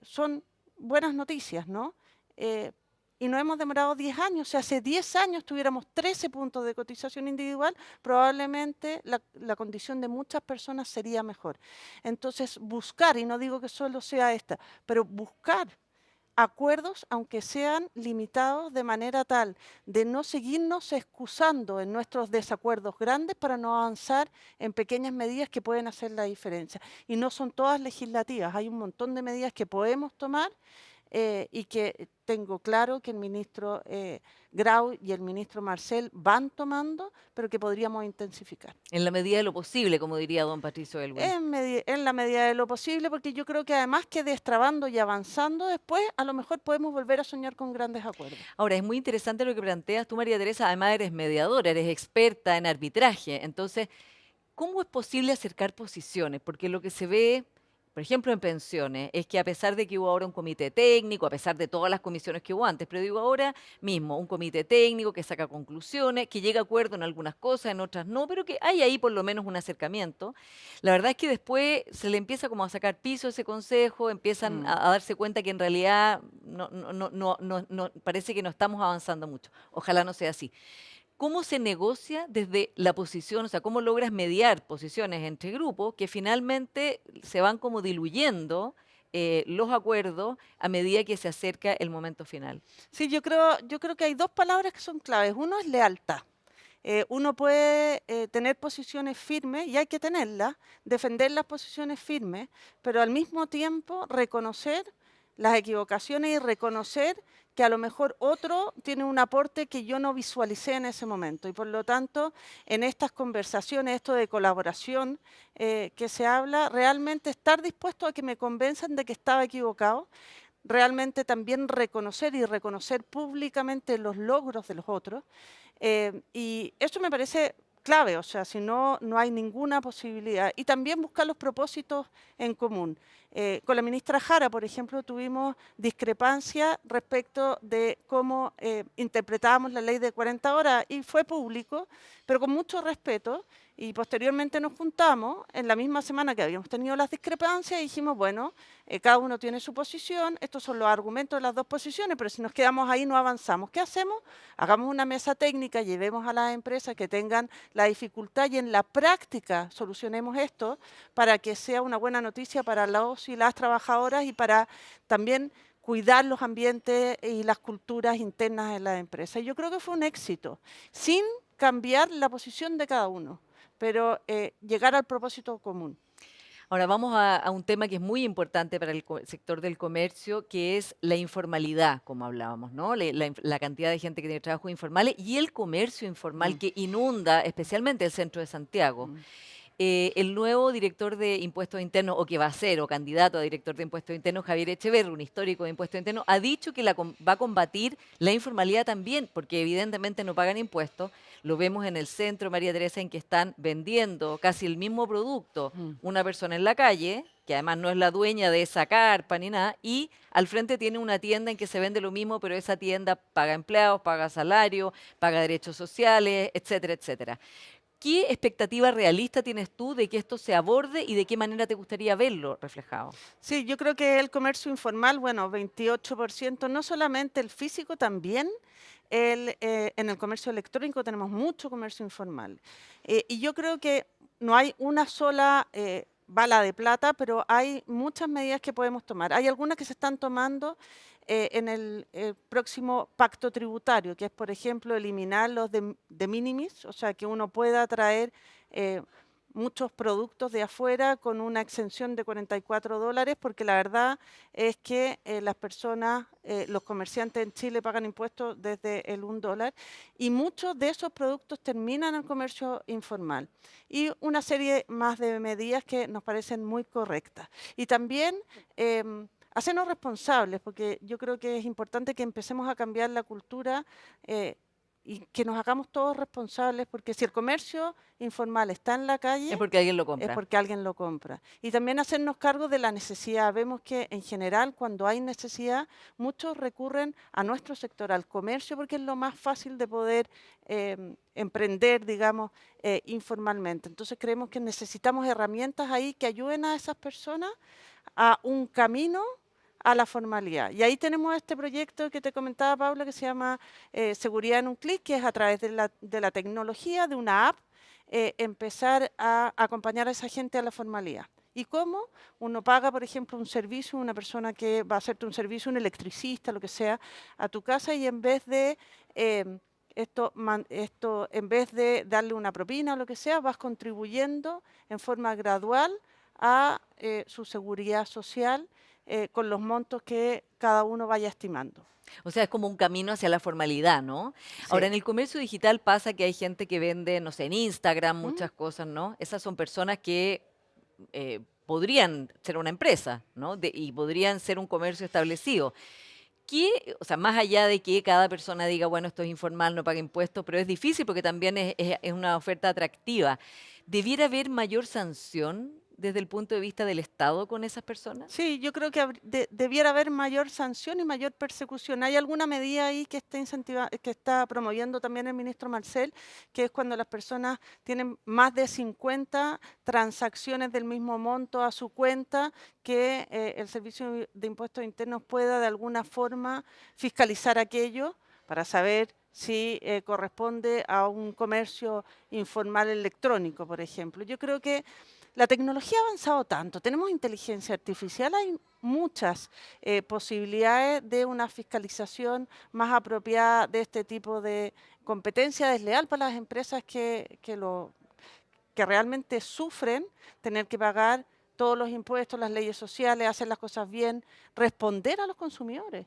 son buenas noticias, ¿no? Eh, y no hemos demorado 10 años. Si hace 10 años tuviéramos 13 puntos de cotización individual, probablemente la condición de muchas personas sería mejor. Entonces, buscar, y no digo que solo sea esta, pero buscar acuerdos, aunque sean limitados, de manera tal de no seguirnos excusando en nuestros desacuerdos grandes para no avanzar en pequeñas medidas que pueden hacer la diferencia. Y no son todas legislativas, hay un montón de medidas que podemos tomar y que tengo claro que el ministro Grau y el ministro Marcel van tomando, pero que podríamos intensificar. En la medida de lo posible, como diría don Patricio Elwin. En la medida de lo posible, porque yo creo que además que destrabando y avanzando después, a lo mejor podemos volver a soñar con grandes acuerdos. Ahora, es muy interesante lo que planteas tú, María Teresa, además eres mediadora, eres experta en arbitraje, entonces, ¿cómo es posible acercar posiciones? Porque lo que se ve, por ejemplo, en pensiones, es que a pesar de que hubo ahora un comité técnico, a pesar de todas las comisiones que hubo antes, pero digo ahora mismo, un comité técnico que saca conclusiones, que llega a acuerdo en algunas cosas, en otras no, pero que hay ahí por lo menos un acercamiento. La verdad es que después se le empieza como a sacar piso a ese consejo, empiezan Mm. a darse cuenta que en realidad parece que no estamos avanzando mucho. Ojalá no sea así. ¿Cómo se negocia desde la posición? O sea, ¿cómo logras mediar posiciones entre grupos que finalmente se van como diluyendo los acuerdos a medida que se acerca el momento final? Sí, yo creo que hay dos palabras que son claves. Uno es lealtad. Uno puede tener posiciones firmes, y hay que tenerlas, defender las posiciones firmes, pero al mismo tiempo reconocer las equivocaciones y reconocer que a lo mejor otro tiene un aporte que yo no visualicé en ese momento. Y por lo tanto, en estas conversaciones, esto de colaboración que se habla, realmente estar dispuesto a que me convenzan de que estaba equivocado, realmente también reconocer y reconocer públicamente los logros de los otros. Y eso me parece clave, o sea, si no, no hay ninguna posibilidad. Y también buscar los propósitos en común. Con la ministra Jara, por ejemplo, tuvimos discrepancia respecto de cómo interpretábamos la ley de 40 horas y fue público, pero con mucho respeto. Y posteriormente nos juntamos en la misma semana que habíamos tenido las discrepancias y dijimos, bueno, cada uno tiene su posición, estos son los argumentos de las dos posiciones, pero si nos quedamos ahí no avanzamos. ¿Qué hacemos? Hagamos una mesa técnica, llevemos a las empresas que tengan la dificultad y en la práctica solucionemos esto para que sea una buena noticia para los y las trabajadoras y para también cuidar los ambientes y las culturas internas en las empresas. Y yo creo que fue un éxito, sin cambiar la posición de cada uno, pero llegar al propósito común. Ahora vamos a un tema que es muy importante para el sector del comercio, que es la informalidad, como hablábamos, ¿no? La cantidad de gente que tiene trabajos informales y el comercio informal Mm, que inunda especialmente el centro de Santiago. mm. El nuevo director de Impuestos Internos, o que va a ser, o candidato a director de Impuestos Internos, Javier Echeverri, un histórico de Impuestos Internos, ha dicho que va a combatir la informalidad también, porque evidentemente no pagan impuestos. Lo vemos en el centro, María Teresa, en que están vendiendo casi el mismo producto Mm. una persona en la calle, que además no es la dueña de esa carpa ni nada, y al frente tiene una tienda en que se vende lo mismo, pero esa tienda paga empleados, paga salario, paga derechos sociales, etcétera, etcétera. ¿Qué expectativa realista tienes tú de que esto se aborde y de qué manera te gustaría verlo reflejado? Sí, yo creo que el comercio informal, bueno, 28%, no solamente el físico, también en el comercio electrónico tenemos mucho comercio informal. Y yo creo que no hay una sola bala de plata, pero hay muchas medidas que podemos tomar. Hay algunas que se están tomando en el próximo pacto tributario, que es, por ejemplo, eliminar los de minimis, o sea, que uno pueda traer muchos productos de afuera con una exención de $44, porque la verdad es que las personas, los comerciantes en Chile pagan impuestos desde el $1 y muchos de esos productos terminan en el comercio informal. Y una serie más de medidas que nos parecen muy correctas. Y también hacernos responsables, porque yo creo que es importante que empecemos a cambiar la cultura y que nos hagamos todos responsables, porque si el comercio informal está en la calle, Es porque alguien lo es compra. porque alguien lo compra. Y también hacernos cargo de la necesidad. Vemos que en general cuando hay necesidad, muchos recurren a nuestro sector, al comercio, porque es lo más fácil de poder emprender, digamos, informalmente. Entonces creemos que necesitamos herramientas ahí que ayuden a esas personas a un camino a la formalidad. Y ahí tenemos este proyecto que te comentaba, Paula, que se llama Seguridad en un clic, que es a través de la tecnología, de una app, empezar a acompañar a esa gente a la formalidad. ¿Y cómo? Uno paga, por ejemplo, un servicio, una persona que va a hacerte un servicio, un electricista, lo que sea, a tu casa y en vez de en vez de darle una propina o lo que sea, vas contribuyendo en forma gradual a su seguridad social con los montos que cada uno vaya estimando. O sea, es como un camino hacia la formalidad, ¿no? Ahora, Sí. en el comercio digital pasa que hay gente que vende, no sé, en Instagram ¿Mm? muchas cosas, ¿no? Esas son personas que podrían ser una empresa, ¿no? Y podrían ser un comercio establecido. ¿qué, o sea, más allá de que cada persona diga, bueno, esto es informal, no paga impuestos, pero es difícil porque también es una oferta atractiva, ¿debiera haber mayor sanción desde el punto de vista del Estado con esas personas? Sí, yo creo que debiera haber mayor sanción y mayor persecución. ¿Hay alguna medida ahí que que está promoviendo también el ministro Marcel, que es cuando las personas tienen más de 50 transacciones del mismo monto a su cuenta, que el Servicio de Impuestos Internos pueda de alguna forma fiscalizar aquello para saber si corresponde a un comercio informal electrónico, por ejemplo? Yo creo que la tecnología ha avanzado tanto, tenemos inteligencia artificial, hay muchas posibilidades de una fiscalización más apropiada de este tipo de competencia desleal para las empresas que realmente sufren tener que pagar todos los impuestos, las leyes sociales, hacer las cosas bien, responder a los consumidores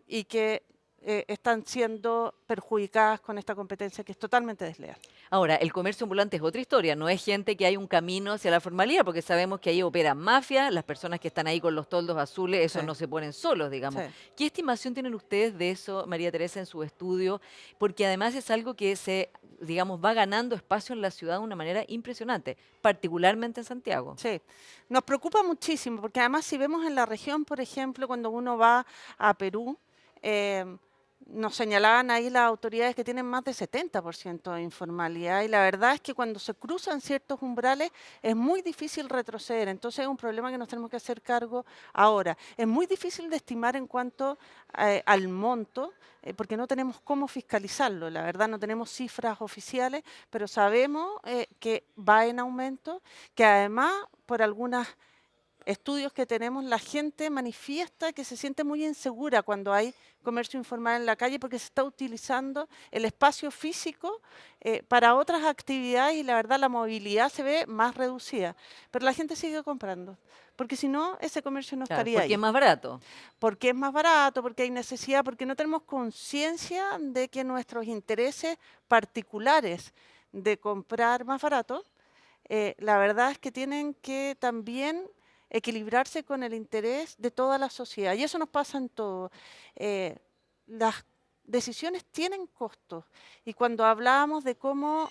y que están siendo perjudicadas con esta competencia que es totalmente desleal. Ahora, el comercio ambulante es otra historia, no es gente que hay un camino hacia la formalidad, porque sabemos que ahí operan mafias, las personas que están ahí con los toldos azules, esos Sí, no se ponen solos, digamos. sí. ¿Qué estimación tienen ustedes de eso, María Teresa, en su estudio? Porque además es algo que digamos, va ganando espacio en la ciudad de una manera impresionante, particularmente en Santiago. Sí, nos preocupa muchísimo, porque además si vemos en la región, por ejemplo, cuando uno va a Perú, eh, nos señalaban ahí las autoridades que tienen más de 70% de informalidad y la verdad es que cuando se cruzan ciertos umbrales es muy difícil retroceder, entonces es un problema que nos tenemos que hacer cargo ahora. Es muy difícil de estimar en cuanto al monto, porque no tenemos cómo fiscalizarlo, la verdad no tenemos cifras oficiales, pero sabemos que va en aumento, que además por algunos estudios que tenemos, la gente manifiesta que se siente muy insegura cuando hay comercio informal en la calle porque se está utilizando el espacio físico para otras actividades y la verdad la movilidad se ve más reducida. Pero la gente sigue comprando, porque si no, ese comercio no Claro, estaría porque es ahí. más barato. Porque es más barato, porque hay necesidad, porque no tenemos conciencia de que nuestros intereses particulares de comprar más barato la verdad es que tienen que también equilibrarse con el interés de toda la sociedad. Y eso nos pasa en todo. Eh, las decisiones tienen costos. Y cuando hablábamos de cómo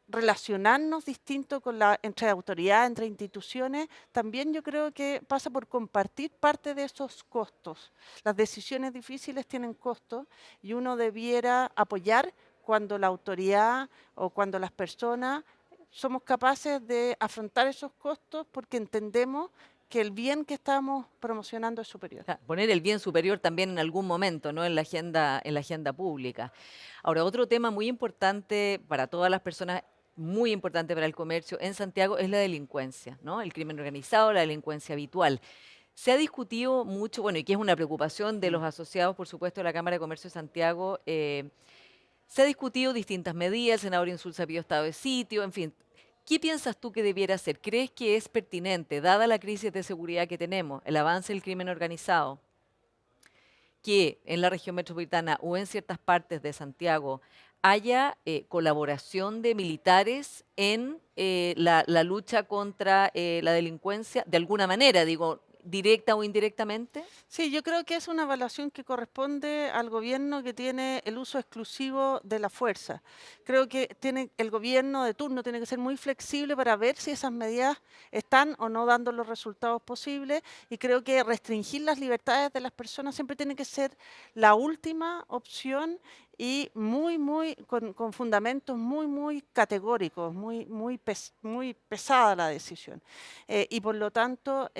relacionarnos distinto con entre autoridades, entre instituciones, también yo creo que pasa por compartir parte de esos costos. Las decisiones difíciles tienen costos y uno debiera apoyar cuando la autoridad o cuando las personas somos capaces de afrontar esos costos porque entendemos que el bien que estamos promocionando es superior. Poner el bien superior también en algún momento, ¿no? En la agenda pública. Ahora, otro tema muy importante para todas las personas, muy importante para el comercio en Santiago, es la delincuencia, ¿no? El crimen organizado, la delincuencia habitual. Se ha discutido mucho, bueno, y que es una preocupación de los asociados, por supuesto, de la Cámara de Comercio de Santiago. Se ha discutido distintas medidas, el senador Insulza pidió estado de sitio, en fin. ¿Qué piensas tú que debiera hacer? ¿Crees que es pertinente, dada la crisis de seguridad que tenemos, el avance del crimen organizado, que en la región metropolitana o en ciertas partes de Santiago haya colaboración de militares en la lucha contra la delincuencia, de alguna manera, digo, directa o indirectamente? Sí, yo creo que es una evaluación que corresponde al gobierno que tiene el uso exclusivo de la fuerza. Creo que el gobierno de turno tiene que ser muy flexible para ver si esas medidas están o no dando los resultados posibles y creo que restringir las libertades de las personas siempre tiene que ser la última opción y con fundamentos muy categóricos, muy pesada la decisión. Y por lo tanto,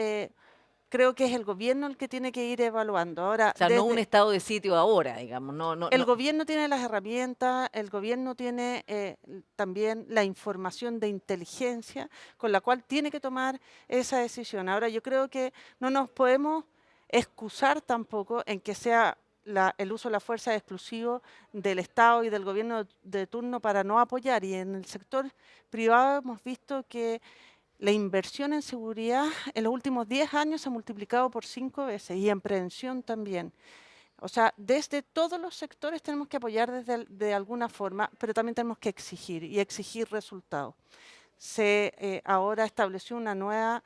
creo que es el gobierno el que tiene que ir evaluando. Ahora, O sea, no un estado de sitio ahora, digamos, no, no, el no. gobierno tiene las herramientas, el gobierno tiene también la información de inteligencia con la cual tiene que tomar esa decisión. Ahora, yo creo que no nos podemos excusar tampoco en que sea el uso de la fuerza exclusivo del Estado y del gobierno de turno para no apoyar. Y en el sector privado hemos visto que la inversión en seguridad en los últimos 10 años se ha multiplicado por 5 veces y en prevención también. O sea, desde todos los sectores tenemos que apoyar de alguna forma, pero también tenemos que exigir y exigir resultados. se ahora estableció una nueva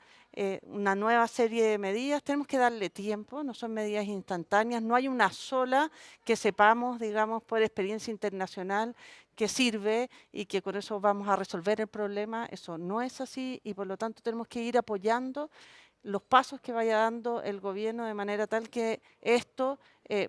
serie de medidas. Tenemos que darle tiempo, no son medidas instantáneas, no hay una sola que sepamos, digamos, por experiencia internacional que sirve y que con eso vamos a resolver el problema. Eso no es así y por lo tanto tenemos que ir apoyando los pasos que vaya dando el gobierno de manera tal que esto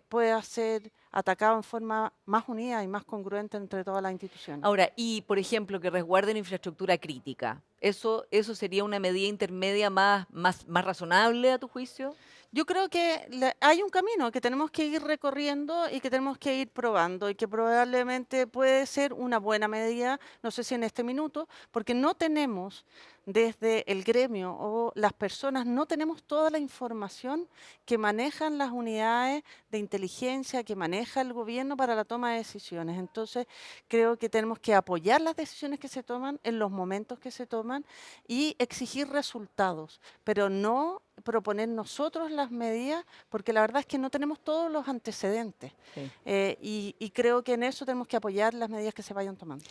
pueda ser atacado en forma más unida y más congruente entre todas las instituciones. Ahora, y por ejemplo, que resguarden infraestructura crítica, ¿eso sería una medida intermedia más razonable a tu juicio? Yo creo que hay un camino que tenemos que ir recorriendo y que tenemos que ir probando y que probablemente puede ser una buena medida, no sé si en este minuto, porque no tenemos desde el gremio o las personas, no tenemos toda la información que manejan las unidades de inteligencia, que maneja el gobierno para la toma de decisiones. Entonces, creo que tenemos que apoyar las decisiones que se toman en los momentos que se toman y exigir resultados, pero no proponer nosotros las medidas, porque la verdad es que no tenemos todos los antecedentes. Sí. Y creo que en eso tenemos que apoyar las medidas que se vayan tomando.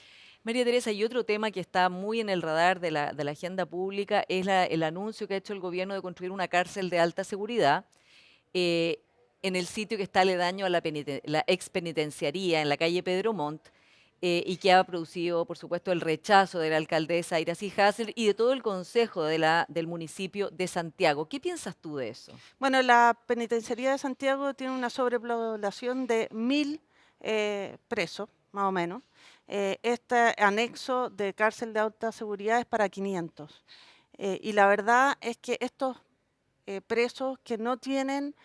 María Teresa, y otro tema que está muy en el radar de la agenda pública es el anuncio que ha hecho el gobierno de construir una cárcel de alta seguridad eh, en el sitio que está aledaño a la ex penitenciaría en la calle Pedro Montt, y que ha producido, por supuesto, el rechazo de la alcaldesa Iracy Hasler y de todo el consejo del municipio de Santiago. ¿Qué piensas tú de eso? Bueno, la penitenciaría de Santiago tiene una sobrepoblación de 1000 presos, más o menos. Este anexo de cárcel de alta seguridad es para 500. Y la verdad es que estos presos que no tienen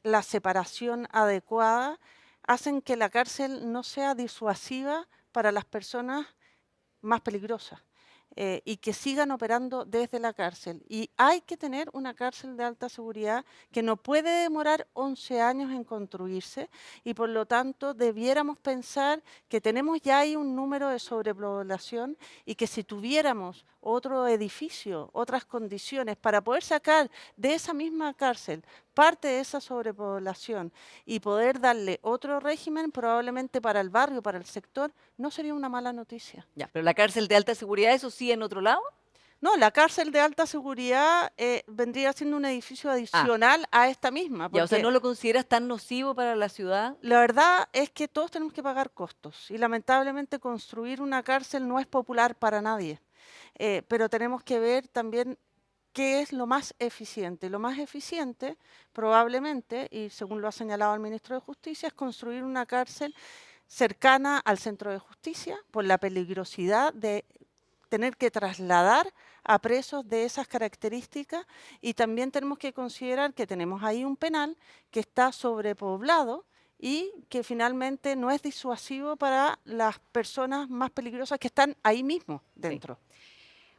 la separación adecuada hacen que la cárcel no sea disuasiva para las personas más peligrosas y que sigan operando desde la cárcel. Y hay que tener una cárcel de alta seguridad que no puede demorar 11 años en construirse y por lo tanto debiéramos pensar que tenemos ya ahí un número de sobrepoblación y que si tuviéramos otro edificio, otras condiciones para poder sacar de esa misma cárcel parte de esa sobrepoblación y poder darle otro régimen probablemente para el barrio, para el sector, no sería una mala noticia. Ya, pero la cárcel de alta seguridad, eso sí, en otro lado. No, la cárcel de alta seguridad vendría siendo un edificio Ah, adicional a esta misma, ya, o sea, porque ¿no lo consideras tan nocivo para la ciudad? la verdad es que todos tenemos que pagar costos y lamentablemente construir una cárcel no es popular para nadie, pero tenemos que ver también qué es lo más eficiente. Lo más eficiente, probablemente, y según lo ha señalado el ministro de Justicia, es construir una cárcel cercana al centro de justicia por la peligrosidad de tener que trasladar a presos de esas características y también tenemos que considerar que tenemos ahí un penal que está sobrepoblado y que finalmente no es disuasivo para las personas más peligrosas que están ahí mismo dentro.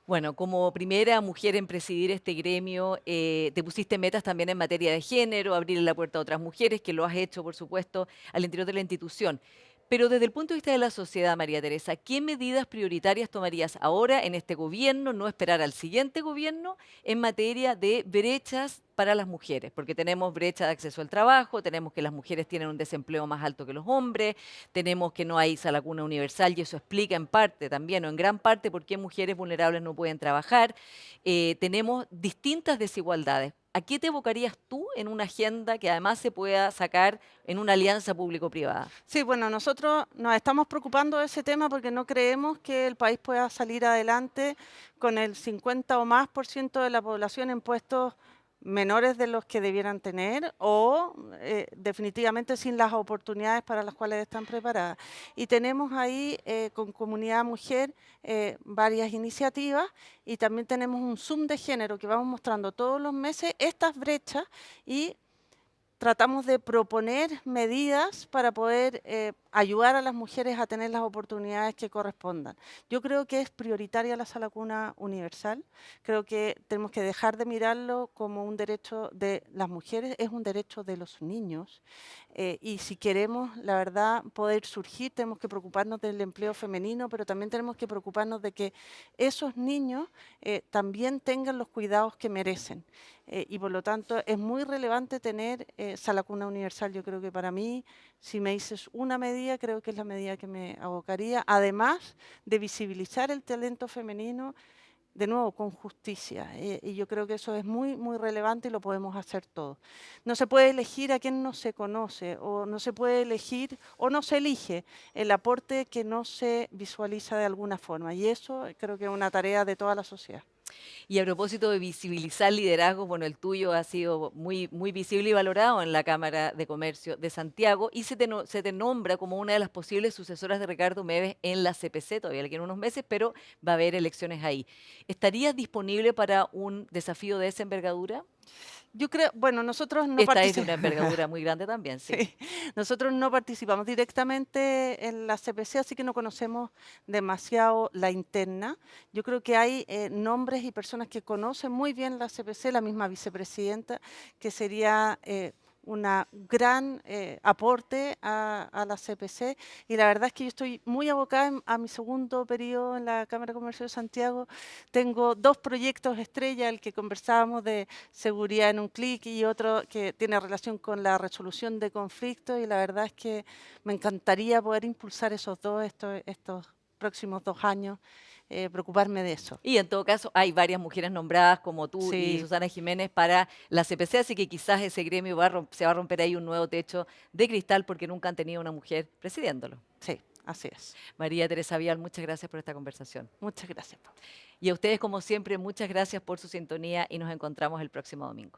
Bueno, como primera mujer en presidir este gremio, te pusiste metas también en materia de género, abrir la puerta a otras mujeres, que lo has hecho, por supuesto, al interior de la institución. Pero desde el punto de vista de la sociedad, María Teresa, ¿qué medidas prioritarias tomarías ahora en este gobierno, no esperar al siguiente gobierno, en materia de brechas para las mujeres? Porque tenemos brecha de acceso al trabajo, tenemos que las mujeres tienen un desempleo más alto que los hombres, tenemos que no hay sala cuna universal y eso explica en parte también o en gran parte por qué mujeres vulnerables no pueden trabajar. Tenemos distintas desigualdades. ¿A qué te evocarías tú en una agenda que además se pueda sacar en una alianza público-privada? Sí, bueno, nosotros nos estamos preocupando de ese tema porque no creemos que el país pueda salir adelante con el 50 o más por ciento de la población en puestos menores de los que debieran tener o definitivamente sin las oportunidades para las cuales están preparadas. Y tenemos ahí con Comunidad Mujer varias iniciativas y también tenemos un Zoom de género que vamos mostrando todos los meses estas brechas y tratamos de proponer medidas para poder ayudar a las mujeres a tener las oportunidades que correspondan. Yo creo que es prioritaria la sala cuna universal, creo que tenemos que dejar de mirarlo como un derecho de las mujeres, es un derecho de los niños y si queremos, la verdad, poder surgir, tenemos que preocuparnos del empleo femenino, pero también tenemos que preocuparnos de que esos niños también tengan los cuidados que merecen. Y por lo tanto es muy relevante tener sala cuna universal. Yo creo que para mí Si me dices una medida, creo que es la medida que me abocaría, además de visibilizar el talento femenino, de nuevo, con justicia. Y yo creo que eso es muy, muy relevante y lo podemos hacer todos. No se puede elegir a quien no se conoce, o no se puede elegir o no se elige el aporte que no se visualiza de alguna forma. Y eso creo que es una tarea de toda la sociedad. Y a propósito de visibilizar liderazgos, bueno, el tuyo ha sido muy visible y valorado en la Cámara de Comercio de Santiago y se te nombra como una de las posibles sucesoras de Ricardo Meves en la CPC, todavía le quedan unos meses, pero va a haber elecciones ahí. ¿Estarías disponible para un desafío de esa envergadura? Yo creo, bueno, nosotros no Esta es de una participamos. envergadura muy grande también, sí. Sí, nosotros no participamos directamente en la CPC, así que no conocemos demasiado la interna. Yo creo que hay nombres y personas que conocen muy bien la CPC, la misma vicepresidenta, que sería una gran aporte a la CPC. Y la verdad es que yo estoy muy abocada a mi segundo periodo en la Cámara de Comercio de Santiago. Tengo 2 proyectos estrella, el que conversábamos de seguridad en un clic y otro que tiene relación con la resolución de conflictos, y la verdad es que me encantaría poder impulsar esos dos estos próximos 2 años, preocuparme de eso. Y en todo caso, hay varias mujeres nombradas como tú y Sí, Susana Jiménez para la CPC, así que quizás ese gremio se va a romper ahí un nuevo techo de cristal porque nunca han tenido una mujer presidiéndolo. sí, así es. María Teresa Vial, muchas gracias por esta conversación. Muchas gracias, Pablo. Y a ustedes, como siempre, muchas gracias por su sintonía y nos encontramos el próximo domingo.